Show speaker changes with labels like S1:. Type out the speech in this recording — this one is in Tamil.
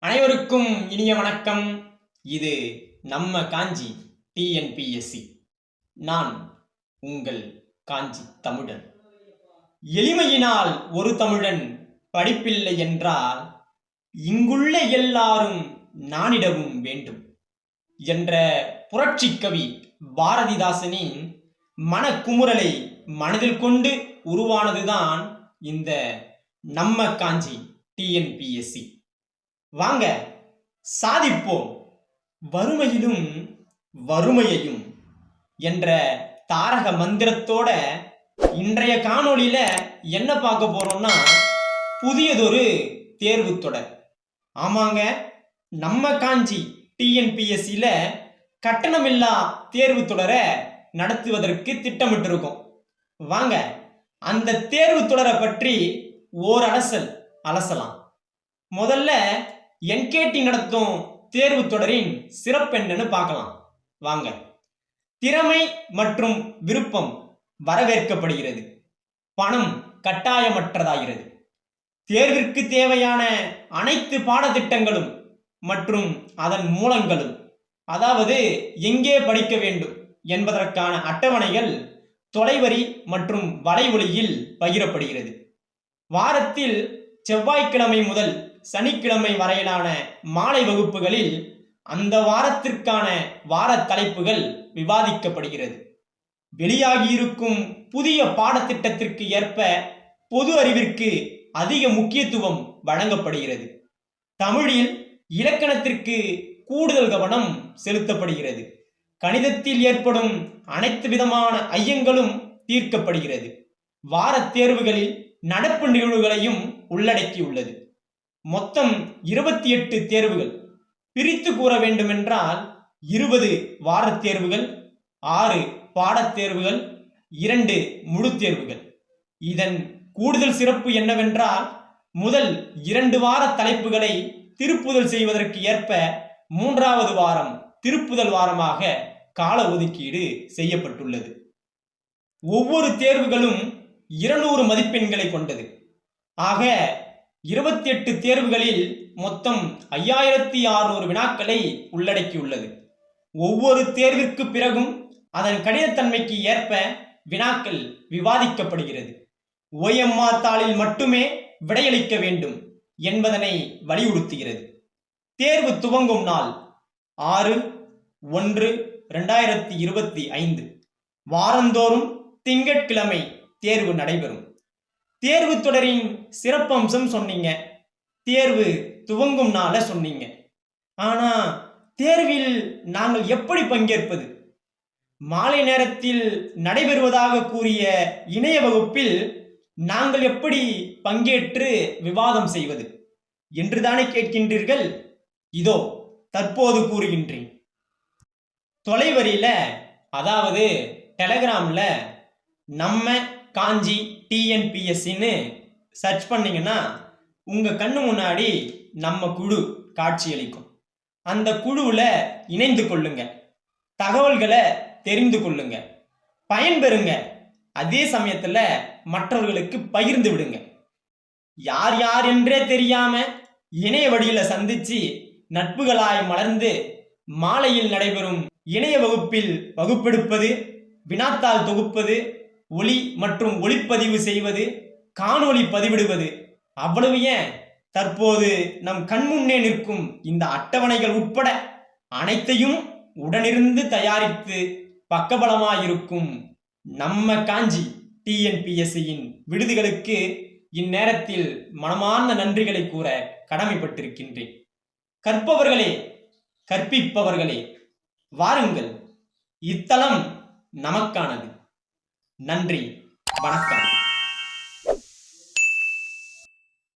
S1: அனைவருக்கும் இனிய வணக்கம். இது நம்ம காஞ்சி டிஎன்பிஎஸ்சி. நான் உங்கள் காஞ்சி தமிழன். எளிமையினால் ஒரு தமிழன் படிப்பில்லை என்றால் இங்குள்ள எல்லாரும் நானிடவும் வேண்டும் என்ற புரட்சி கவி பாரதிதாசனின் மனக்குமுறலை மனதில் கொண்டு உருவானதுதான் இந்த நம்ம காஞ்சி டிஎன்பிஎஸ்சி. வாங்க சாதிப்போம் வறுமையிலும் வறுமையையும் என்ற தாரக மந்திரத்தோட இன்றைய காணொளியில என்ன பார்க்க போறோம்னா, புதியதொரு தேர்வு தொடர். ஆமாங்க, நம்ம காஞ்சி டிஎன்பிஎஸ்சியில கட்டணமில்லா தேர்வு தொடரை நடத்துவதற்கு திட்டமிட்டிருக்கோம். வாங்க அந்த தேர்வு தொடரை பற்றி ஓர் அலசலாம். முதல்ல என்கேடி நடத்தும் தேர்வு தொடரின் சிறப்பு என்னன்னு பார்க்கலாம். வாங்க. திறமை மற்றும் விருப்பம் வரவேற்கப்படுகிறது, பணம் கட்டாயமற்றதாகிறது. தேர்விற்கு தேவையான அனைத்து பாடத்திட்டங்களும் மற்றும் அதன் மூலங்களும், அதாவது எங்கே படிக்க வேண்டும் என்பதற்கான அட்டவணைகள் தொலைவரி மற்றும் வலைவொலியில் பகிரப்படுகிறது. வாரத்தில் செவ்வாய்க்கிழமை முதல் சனிக்கிழமை வரையிலான மாலை வகுப்புகளில் அந்த வாரத்திற்கான வார தலைப்புகள் விவாதிக்கப்படுகிறது. வெளியாகியிருக்கும் புதிய பாடத்திட்டத்திற்கு ஏற்ப பொது அறிவிற்கு அதிக முக்கியத்துவம் வழங்கப்படுகிறது. தமிழில் இலக்கணத்திற்கு கூடுதல் கவனம் செலுத்தப்படுகிறது. கணிதத்தில் ஏற்படும் அனைத்து விதமான ஐயங்களும் தீர்க்கப்படுகிறது. வார தேர்வுகளில் நடப்பு நிகழ்வுகளையும் உள்ளடக்கியுள்ளது. மொத்தம் 28 தேர்வுகள். பிரித்து கூற வேண்டுமென்றால் 20 வார தேர்வுகள், 6 பாடத் தேர்வுகள், 2 முழு தேர்வுகள். இதன் கூடுதல் சிறப்பு என்னவென்றால், முதல் 2 வார தலைப்புகளை திருப்புதல் செய்வதற்கு ஏற்ப 3வது வாரம் திருப்புதல் வாரமாக கால ஒதுக்கீடு செய்யப்பட்டுள்ளது. ஒவ்வொரு தேர்வுகளும் 200 மதிப்பெண்களை கொண்டது. ஆக 28 தேர்வுகளில் மொத்தம் 5600 வினாக்களை உள்ளடக்கியுள்ளது. ஒவ்வொரு தேர்விற்கு பிறகும் அதன் கடினத்தன்மைக்கு ஏற்ப வினாக்கள் விவாதிக்கப்படுகிறது. OMR தாளில் மட்டுமே விடையளிக்க வேண்டும் என்பதனை வலியுறுத்துகிறது. தேர்வு துவங்கும் நாள் 6/1/2025. வாரந்தோறும் திங்கட்கிழமை தேர்வு நடைபெறும். தேர்வு தொடரின் சிறப்பம்சம் சொன்னீங்க, தேர்வு துவங்கும் நாள சொன்னீங்க. ஆனா தேர்வில் நாங்கள் எப்படி பங்கேற்பது? மாலை நேரத்தில் நடைபெறுவதாக கூறிய இணைய வகுப்பில் நாங்கள் எப்படி பங்கேற்று விவாதம் செய்வது என்றுதானே கேட்கின்றீர்கள்? இதோ தற்போது கூறுகின்றேன். தொலைவரியில, அதாவது டெலகிராம்ல நம்ம காஞ்சி டிஎன்பிஎஸ்சின்னு சர்ச் பண்ணீங்கன்னா உங்க கண்ணு முன்னாடி நம்ம குழு காட்சியளிக்கும். அந்த குழுவில் இணைந்து கொள்ளுங்க, தகவல்களை தெரிந்து கொள்ளுங்க, பயன்பெறுங்க. அதே சமயத்தில் மற்றவர்களுக்கு பகிர்ந்து விடுங்க. யார் யார் என்றே தெரியாம இணைய வழியில சந்திச்சு நட்புகளாய் மலர்ந்து மாலையில் நடைபெறும் இணைய வகுப்பில் வகுப்பெடுப்பது, வினாத்தாள் தொகுப்பது, ஒளி மற்றும் ஒளிப்பதிவு செய்வது, காணொளி பதிவிடுவது, அவ்வளவு ஏன் தற்போது நம் கண்முன்னே நிற்கும் இந்த அட்டவணைகள் உட்பட அனைத்தையும் உடனிருந்து தயாரித்து பக்கபலமாயிருக்கும் நம்ம காஞ்சி டிஎன்பிஎஸ்சியின் விடுதிகளுக்கு இந்நேரத்தில் மனமார்ந்த நன்றிகளை கூற கடமைப்பட்டிருக்கின்றேன். கற்பவர்களே, கற்பிப்பவர்களே, வாருங்கள், இத்தலம் நமக்கானது. நன்றி, வணக்கம்.